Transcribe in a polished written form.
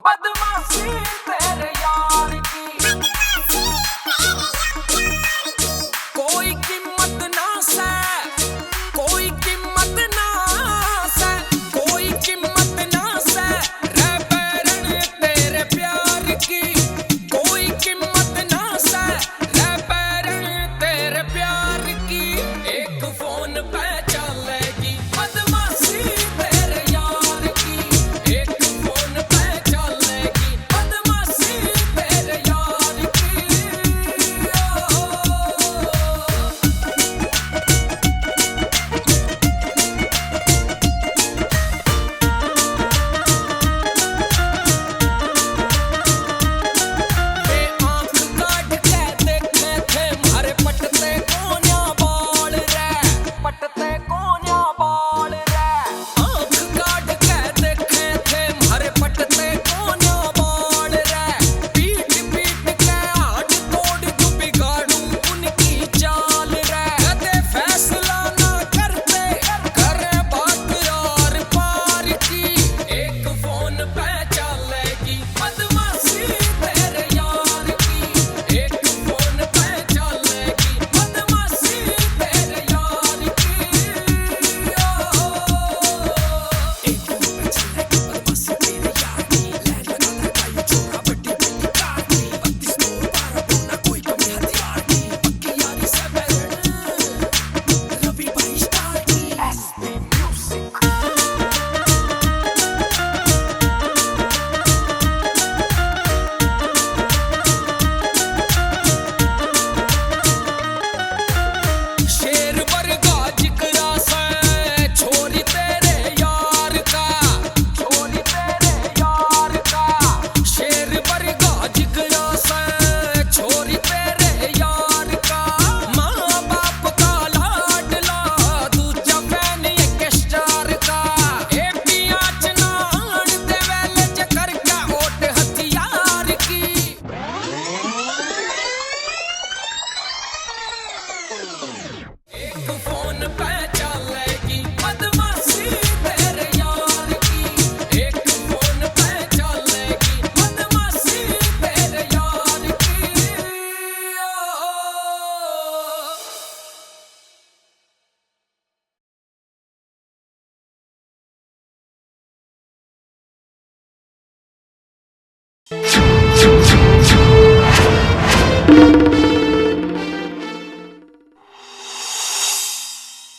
बदमाशी तेरे यार की कोई कीमत ना से, कोई कीमत ना से, कोई कीमत ना से रे बैरन तेरे प्यार की, कोई कीमत ना से रे बैरन तेरे प्यार की। एक फोन पे चलेगी बदमाशी तेरे यार की, एक फोन पे चलेगी बदमाशी तेरे यार की। वे आँख काट के देखे थे मारे पटते कोन्या बाल रे, पटते कोन्या बाल रे। आँख काट के देखे थे मारे पटते कोन्या बाल रे। पीट पीट के हाथ तोड़ दूं बिगाड़ूं उनकी चाल रे। कदे फैसला ना करते करे बात यार पार की। एक फोन पे चलेगी बदमाशी तेरे यार की, एक फोन पे चलेगी बदमाशी तेरे यार की। एक फोन पे चलेगी बदमाशी तेरे यार की, लैन लगाता काई छोरा बड्डी बड्डी कार की। 32 बोर 12 बोना कोई कमी हथियार की, पक्की यारी से बैरन रवि भाई स्टार की। एसपी म्यूजिक शेर वर्गा जिगरा से छोरी तेरे यार का, छोरी तेरे यार का। शेर वर्गा जिगरा से छोरी तेरे यार का। माँ बाप का लाडला दूजा फैन एक स्टार का। ए पियाच नान दे वेले चकर का ओट हथियार की। एक फोन पे चलेगी बदमाशी तेरे यार की, एक फोन पे चलेगी बदमाशी तेरे यार की।